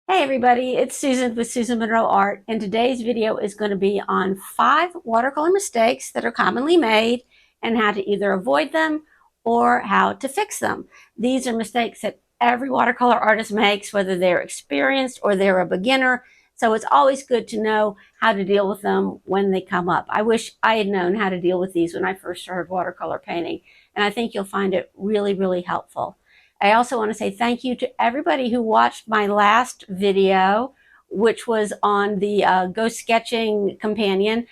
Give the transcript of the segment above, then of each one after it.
Hey everybody, it's Susan with Susan Monroe Art, and today's video is going to be on 5 watercolor mistakes that are commonly made and how to either avoid them or how to fix them. These are mistakes that every watercolor artist makes, whether they're experienced or they're a beginner, so it's always good to know how to deal with them when they come up. I wish I had known how to deal with these when I first started watercolor painting, and I think you'll find it really, really helpful. I also want to say thank you to everybody who watched my last video, which was on the Ghost Sketching Companion.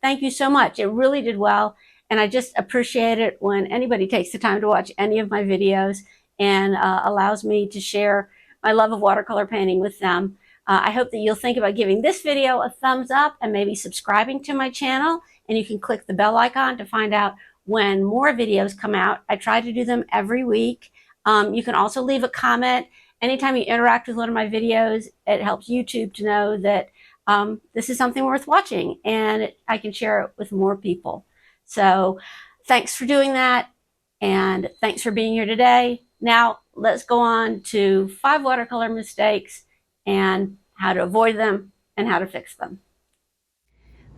Thank you so much. It really did well. And I just appreciate it when anybody takes the time to watch any of my videos and allows me to share my love of watercolor painting with them. I hope that you'll think about giving this video a thumbs up and maybe subscribing to my channel. And you can click the bell icon to find out when more videos come out. I try to do them every week. You can also leave a comment. Anytime you interact with one of my videos, it helps YouTube to know that this is something worth watching and I can share it with more people. So thanks for doing that, and thanks for being here today. Now let's go on to 5 watercolor mistakes and how to avoid them and how to fix them.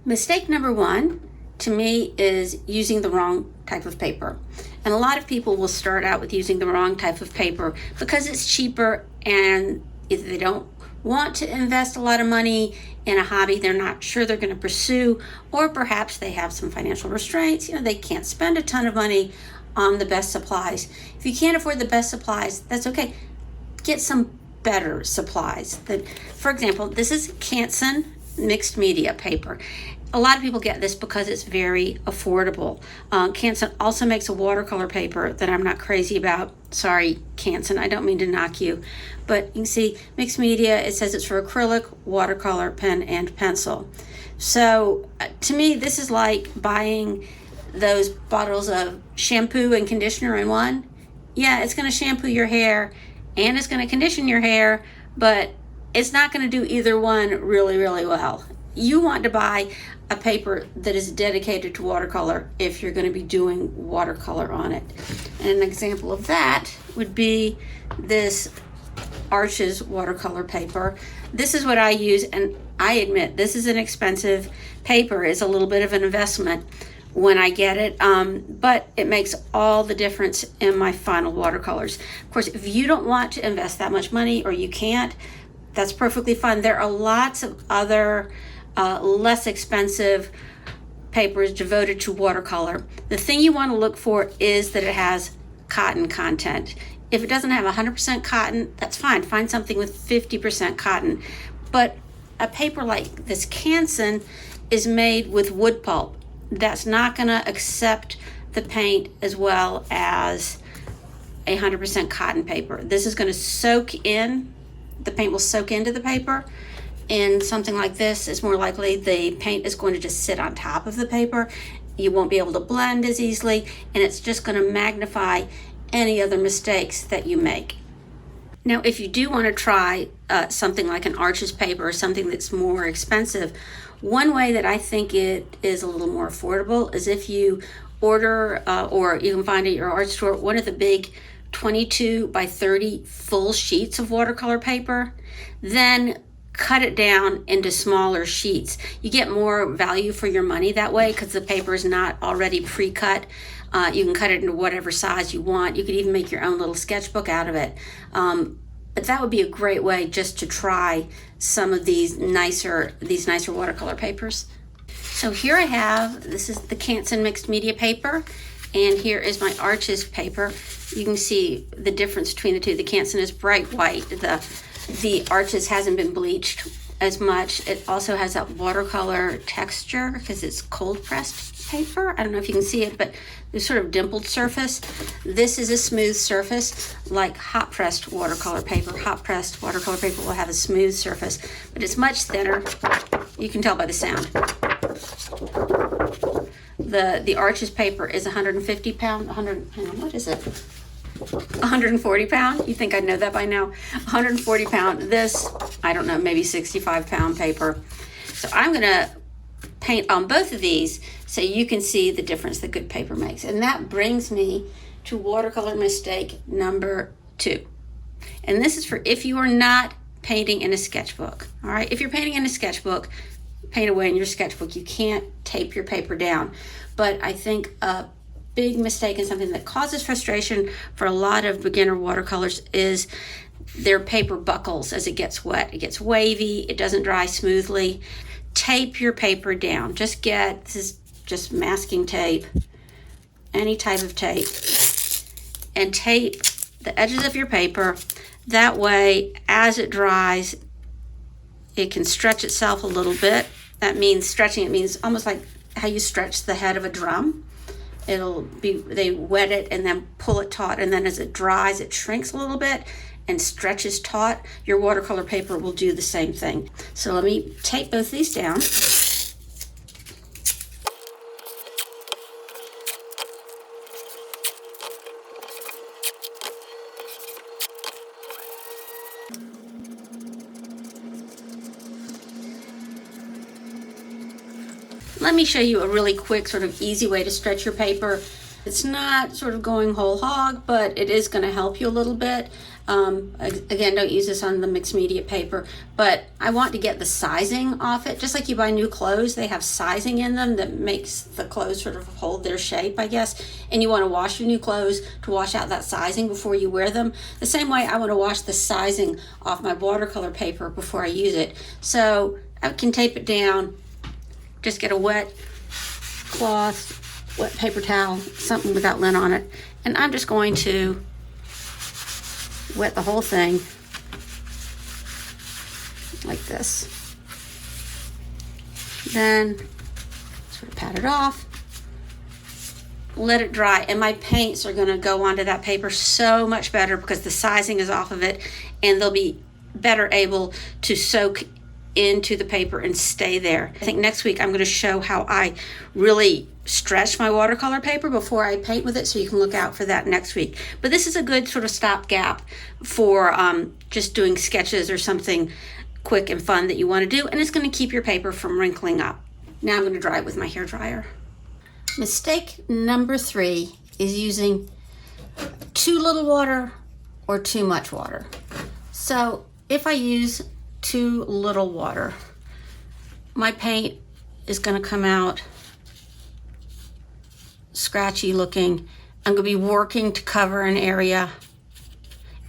Mistake number 1 to me is using the wrong type of paper. And a lot of people will start out with using the wrong type of paper because it's cheaper, and if they don't want to invest a lot of money in a hobby they're not sure they're going to pursue, or perhaps they have some financial restraints, they can't spend a ton of money on the best supplies. If you can't afford the best supplies, that's okay. Get some better supplies. For example, this is Canson mixed media paper. A lot of people get this because it's very affordable. Canson also makes a watercolor paper that I'm not crazy about. Sorry, Canson, I don't mean to knock you. But you can see mixed media, it says it's for acrylic, watercolor, pen, and pencil. So to me, this is like buying those bottles of shampoo and conditioner in one. Yeah, it's going to shampoo your hair and it's going to condition your hair, but it's not going to do either one really, really well. You want to buy a paper that is dedicated to watercolor if you're going to be doing watercolor on it. And an example of that would be this Arches watercolor paper. This is what I use, and I admit this is an expensive paper. It's a little bit of an investment when I get it, but it makes all the difference in my final watercolors. Of course, if you don't want to invest that much money, or you can't, that's perfectly fine. There are lots of other less expensive papers devoted to watercolor. The thing you want to look for is that it has cotton content. If it doesn't have 100% cotton, that's fine. Find something with 50% cotton. But a paper like this Canson is made with wood pulp. That's not going to accept the paint as well as 100% cotton paper. This is going to soak in, the paint will soak into the paper. In something like this, it's more likely the paint is going to just sit on top of the paper. You won't be able to blend as easily, and it's just going to magnify any other mistakes that you make. Now, if you do want to try something like an Arches paper or something that's more expensive, one way that I think it is a little more affordable is if you order, or you can find at your art store, one of the big 22 by 30 full sheets of watercolor paper, then cut it down into smaller sheets. You get more value for your money that way because the paper is not already pre-cut. You can cut it into whatever size you want. You could even make your own little sketchbook out of it. But that would be a great way just to try some of these nicer watercolor papers. So here I have, this is the Canson mixed media paper, and here is my Arches paper. You can see the difference between the two. The Canson is bright white. The Arches hasn't been bleached as much. It also has that watercolor texture because it's cold pressed paper. I don't know if you can see it, but there's sort of dimpled surface. This is a smooth surface like hot pressed watercolor paper. Hot pressed watercolor paper will have a smooth surface, but it's much thinner. You can tell by the sound. The Arches paper is 150 pound, hang on, what is it? 140 pound. You think I'd know that by now? 140 pound. This, I don't know, maybe 65 pound paper. So I'm going to paint on both of these so you can see the difference that good paper makes. And that brings me to watercolor mistake number 2. And this is for if you are not painting in a sketchbook. All right, if you're painting in a sketchbook, paint away in your sketchbook. You can't tape your paper down. But I think a big mistake and something that causes frustration for a lot of beginner watercolors is their paper buckles as it gets wet. It gets wavy, it doesn't dry smoothly. Tape your paper down. This is just masking tape, any type of tape, and tape the edges of your paper. That way, as it dries, it can stretch itself a little bit. That means stretching, it means almost like how you stretch the head of a drum. They wet it and then pull it taut, and then as it dries, it shrinks a little bit and stretches taut. Your watercolor paper will do the same thing. So let me tape both these down. Let me show you a really quick, sort of easy way to stretch your paper. It's not sort of going whole hog, but it is going to help you a little bit. Again, don't use this on the mixed media paper, but I want to get the sizing off it. Just like you buy new clothes, they have sizing in them that makes the clothes sort of hold their shape, I guess. And you want to wash your new clothes to wash out that sizing before you wear them. The same way I want to wash the sizing off my watercolor paper before I use it. So I can tape it down. Just get a wet cloth, wet paper towel, something without lint on it. And I'm just going to wet the whole thing like this. Then sort of pat it off, let it dry, and my paints are gonna go onto that paper so much better because the sizing is off of it, and they'll be better able to soak into the paper and stay there. I think next week I'm going to show how I really stretch my watercolor paper before I paint with it, so you can look out for that next week. But this is a good sort of stopgap for just doing sketches or something quick and fun that you want to do, and it's going to keep your paper from wrinkling up. Now I'm going to dry it with my hair dryer. Mistake number 3 is using too little water or too much water. So if I use too little water, my paint is going to come out scratchy looking. I'm going to be working to cover an area,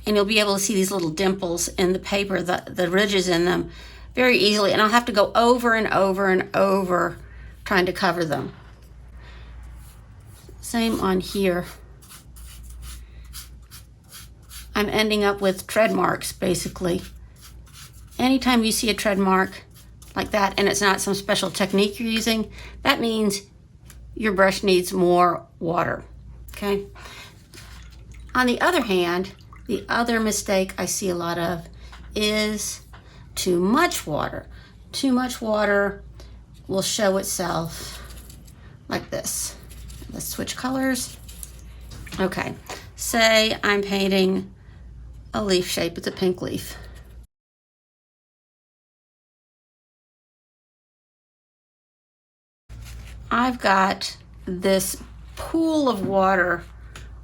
and you'll be able to see these little dimples in the paper, the ridges in them, very easily, and I'll have to go over and over and over trying to cover them. Same on here. I'm ending up with tread marks, basically. Anytime you see a tread mark like that and it's not some special technique you're using, that means your brush needs more water, okay? On the other hand, the other mistake I see a lot of is too much water. Too much water will show itself like this. Let's switch colors. Okay, say I'm painting a leaf shape. It's a pink leaf. I've got this pool of water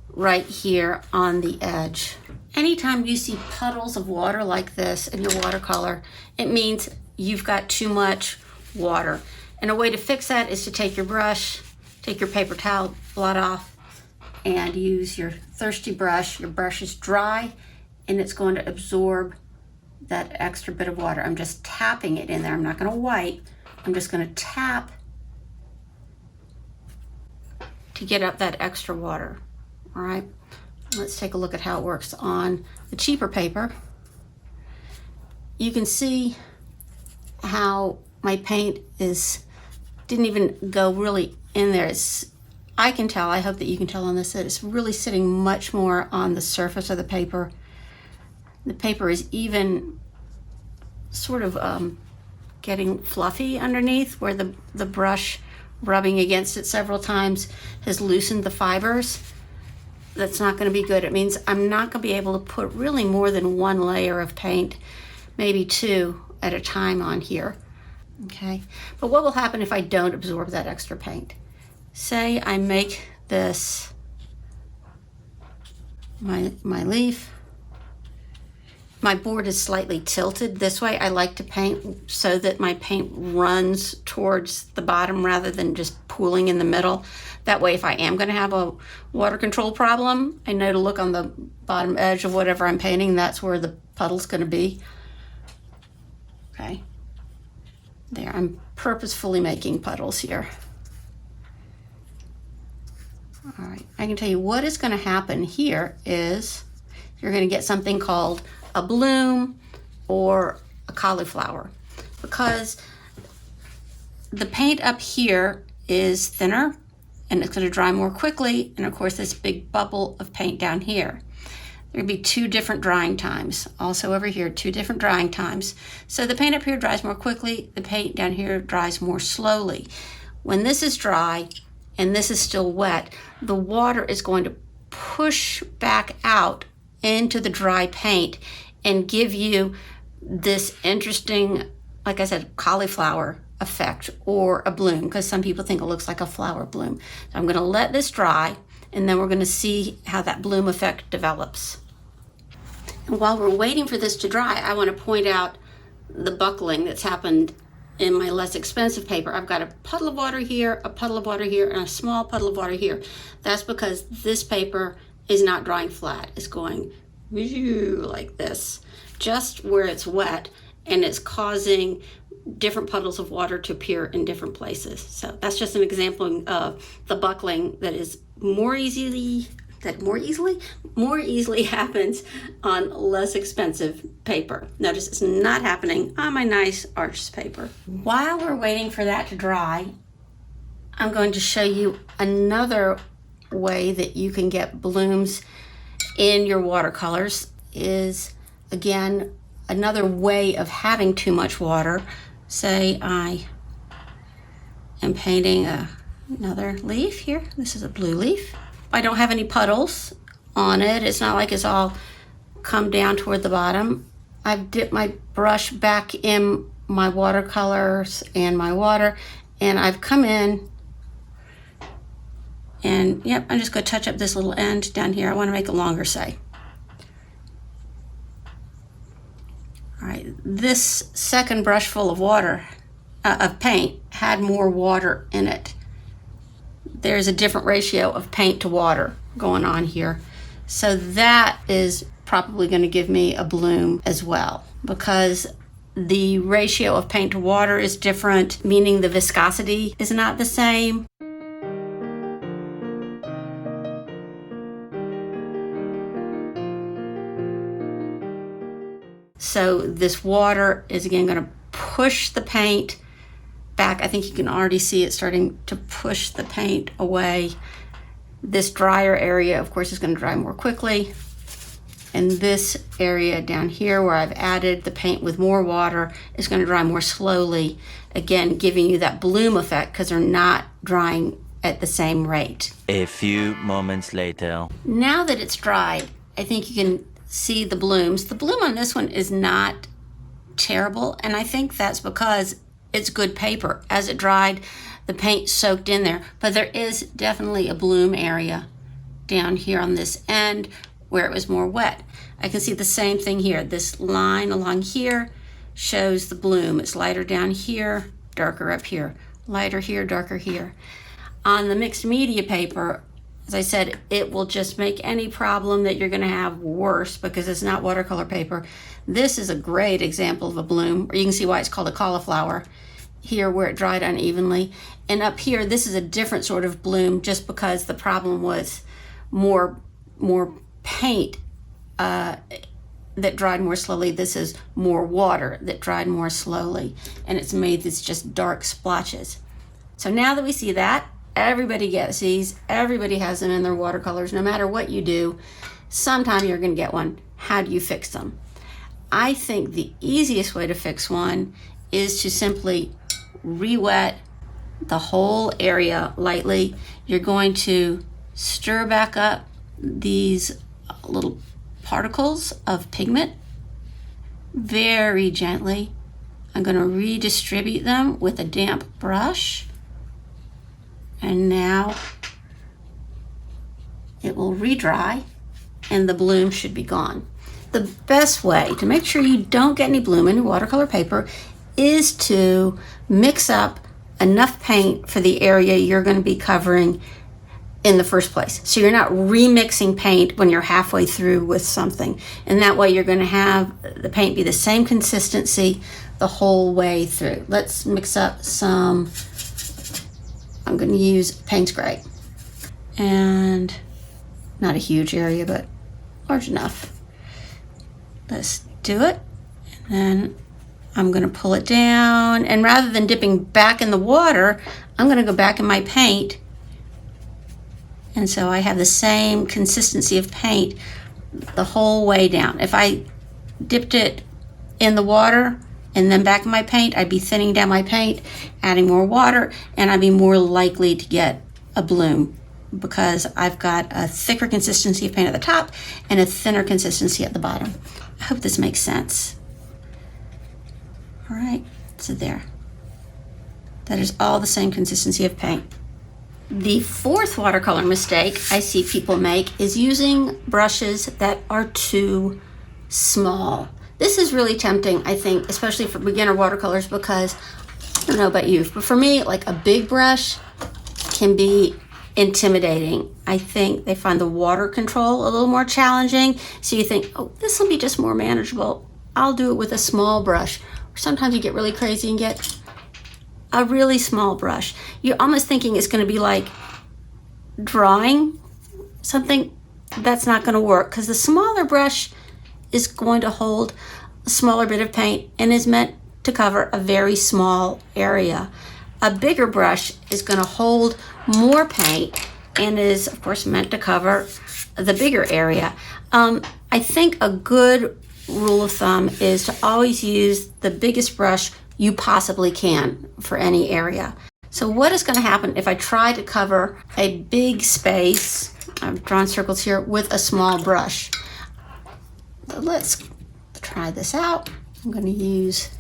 right here on the edge. Anytime you see puddles of water like this in your watercolor, it means you've got too much water. And a way to fix that is to take your brush, take your paper towel, blot off, and use your thirsty brush. Your brush is dry and it's going to absorb that extra bit of water. I'm just tapping it in there. I'm not going to wipe. I'm just going to tap to get up that extra water. All right, let's take a look at how it works on the cheaper paper. You can see how my paint didn't even go really in there. I can tell, I hope that you can tell on this, that it's really sitting much more on the surface of the paper. The paper is even sort of getting fluffy underneath, where the brush rubbing against it several times has loosened the fibers. That's not going to be good. It means I'm not going to be able to put really more than one layer of paint, maybe 2 at a time on here. Okay, but what will happen if I don't absorb that extra paint? Say I make this my leaf, my board is slightly tilted this way. I like to paint so that my paint runs towards the bottom rather than just pooling in the middle. That way, if I am going to have a water control problem, I know to look on the bottom edge of whatever I'm painting. That's where the puddle's going to be. Okay. There, I'm purposefully making puddles here. All right, I can tell you what is going to happen here is you're going to get something called a bloom or a cauliflower, because the paint up here is thinner and it's going to dry more quickly, and of course this big bubble of paint down here. There'll be 2 different drying times. Also over here, 2 different drying times. So the paint up here dries more quickly, the paint down here dries more slowly. When this is dry and this is still wet, the water is going to push back out into the dry paint and give you this interesting, like I said, cauliflower effect or a bloom, because some people think it looks like a flower bloom. So I'm going to let this dry, and then we're going to see how that bloom effect develops. And while we're waiting for this to dry, I want to point out the buckling that's happened in my less expensive paper. I've got a puddle of water here, a puddle of water here, and a small puddle of water here. That's because this paper is not drying flat. It's going like this, just where it's wet, and it's causing different puddles of water to appear in different places. So that's just an example of the buckling that is more easily happens on less expensive paper. Notice it's not happening on my nice arches paper. While we're waiting for that to dry, I'm going to show you another way that you can get blooms in your watercolors. Is again another way of having too much water. Say I am painting another leaf here. This is a blue leaf. I don't have any puddles on it. It's not like it's all come down toward the bottom. I've dipped my brush back in my watercolors and my water, and I've come in and yep, I'm just going to touch up this little end down here. I want to make it longer, say. All right, this second brush full of water, of paint, had more water in it. There's a different ratio of paint to water going on here. So that is probably going to give me a bloom as well, because the ratio of paint to water is different, meaning the viscosity is not the same. So this water is again going to push the paint back. I think you can already see it starting to push the paint away. This drier area, of course, is going to dry more quickly. And this area down here where I've added the paint with more water is going to dry more slowly. Again, giving you that bloom effect because they're not drying at the same rate. A few moments later. Now that it's dried, I think you can see the blooms. The bloom on this one is not terrible, and I think that's because it's good paper. As it dried, the paint soaked in there, but there is definitely a bloom area down here on this end where it was more wet. I can see the same thing here. This line along here shows the bloom. It's lighter down here, darker up here, lighter here, darker here. On the mixed media paper, as I said, it will just make any problem that you're going to have worse because it's not watercolor paper. This is a great example of a bloom, or you can see why it's called a cauliflower here where it dried unevenly. And up here, this is a different sort of bloom just because the problem was more paint that dried more slowly. This is more water that dried more slowly, and it's made these just dark splotches. So now that we see that, everybody gets these. Everybody has them in their watercolors. No matter what you do, sometime you're going to get one. How do you fix them? I think the easiest way to fix one is to simply re-wet the whole area lightly. You're going to stir back up these little particles of pigment very gently. I'm going to redistribute them with a damp brush. And now it will re-dry and the bloom should be gone. The best way to make sure you don't get any bloom in your watercolor paper is to mix up enough paint for the area you're going to be covering in the first place. So you're not remixing paint when you're halfway through with something. And that way you're going to have the paint be the same consistency the whole way through. Let's mix up some, I'm going to use Payne's Gray. And not a huge area, but large enough. Let's do it. And then I'm going to pull it down. And rather than dipping back in the water, I'm going to go back in my paint. And so I have the same consistency of paint the whole way down. If I dipped it in the water and then back in my paint, I'd be thinning down my paint, adding more water, and I'd be more likely to get a bloom because I've got a thicker consistency of paint at the top and a thinner consistency at the bottom. I hope this makes sense. All right, so there. That is all the same consistency of paint. The fourth watercolor mistake I see people make is using brushes that are too small. This is really tempting, I think, especially for beginner watercolors, because I don't know about you, but for me, like a big brush can be intimidating. I think they find the water control a little more challenging. So you think, oh, this will be just more manageable. I'll do it with a small brush. Or sometimes you get really crazy and get a really small brush. You're almost thinking it's going to be like drawing something. That's not going to work because the smaller brush is going to hold a smaller bit of paint and is meant to cover a very small area. A bigger brush is going to hold more paint and is, of course, meant to cover the bigger area. I think a good rule of thumb is to always use the biggest brush you possibly can for any area. So what is going to happen if I try to cover a big space, I've drawn circles here, with a small brush? So let's try this out. I'm going to use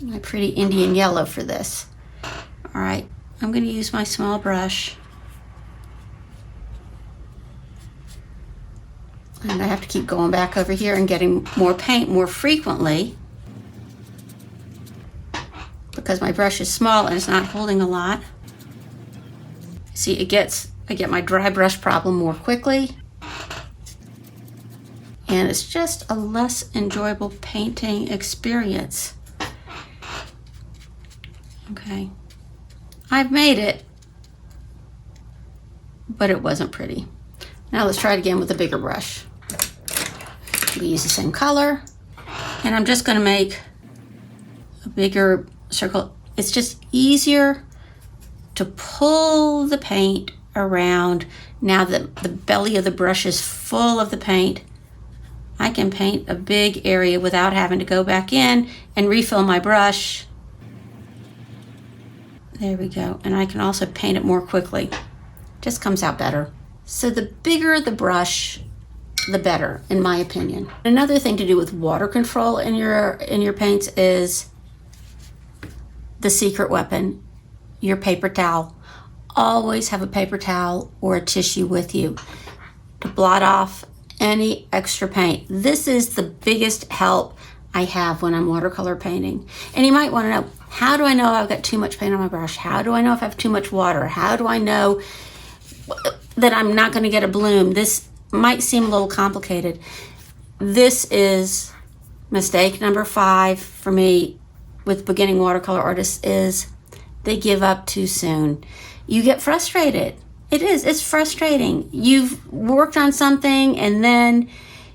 my pretty Indian yellow for this. All right, I'm going to use my small brush. And I have to keep going back over here and getting more paint more frequently, because my brush is small and it's not holding a lot. See, I get my dry brush problem more quickly. And it's just a less enjoyable painting experience. Okay, I've made it, but it wasn't pretty. Now let's try it again with a bigger brush. We use the same color, and I'm just going to make a bigger circle. It's just easier to pull the paint around. Now that the belly of the brush is full of the paint, I can paint a big area without having to go back in and refill my brush. There we go. And I can also paint it more quickly. Just comes out better. So the bigger the brush, the better, in my opinion. Another thing to do with water control in your paints is the secret weapon, your paper towel. Always have a paper towel or a tissue with you to blot off any extra paint. This is the biggest help I have when I'm watercolor painting. And you might want to know, how do I know I've got too much paint on my brush? How do I know if I have too much water? How do I know that I'm not going to get a bloom? This might seem a little complicated. This is mistake number 5 for me with beginning watercolor artists, is they give up too soon. You get frustrated. It's frustrating. You've worked on something and then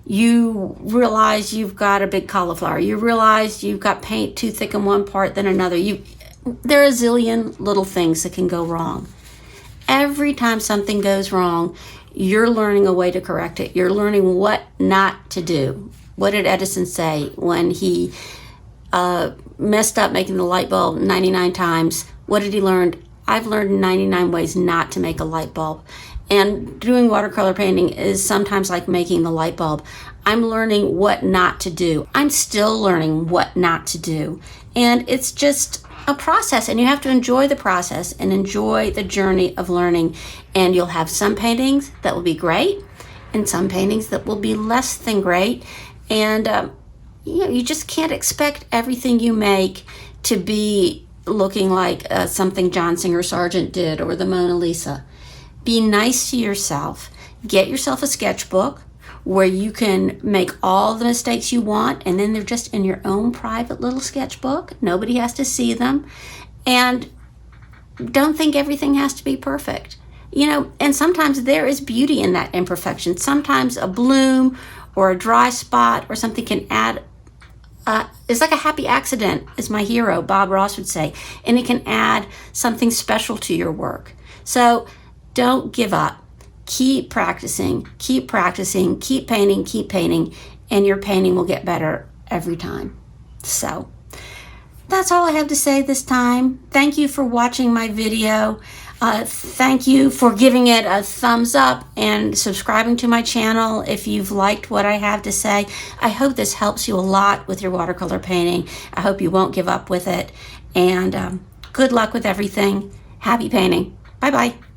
you realize you've got a big cauliflower. You realize you've got paint too thick in one part than another. There are a zillion little things that can go wrong. Every time something goes wrong, you're learning a way to correct it. You're learning what not to do. What did Edison say when he messed up making the light bulb 99 times? What did he learn? I've learned 99 ways not to make a light bulb. And doing watercolor painting is sometimes like making the light bulb. I'm learning what not to do. I'm still learning what not to do. And it's just a process, and you have to enjoy the process and enjoy the journey of learning. And you'll have some paintings that will be great and some paintings that will be less than great. And you just can't expect everything you make to be looking like something John Singer Sargent did or the Mona Lisa. Be nice to yourself. Get yourself a sketchbook where you can make all the mistakes you want, and then they're just in your own private little sketchbook. Nobody has to see them. And don't think everything has to be perfect. And sometimes there is beauty in that imperfection. Sometimes a bloom or a dry spot or something can add, it's like a happy accident, as my hero, Bob Ross, would say, and it can add something special to your work. So don't give up. Keep practicing, keep painting, and your painting will get better every time. So that's all I have to say this time. Thank you for watching my video. Thank you for giving it a thumbs up and subscribing to my channel if you've liked what I have to say. I hope this helps you a lot with your watercolor painting. I hope you won't give up with it. And good luck with everything. Happy painting. Bye-bye.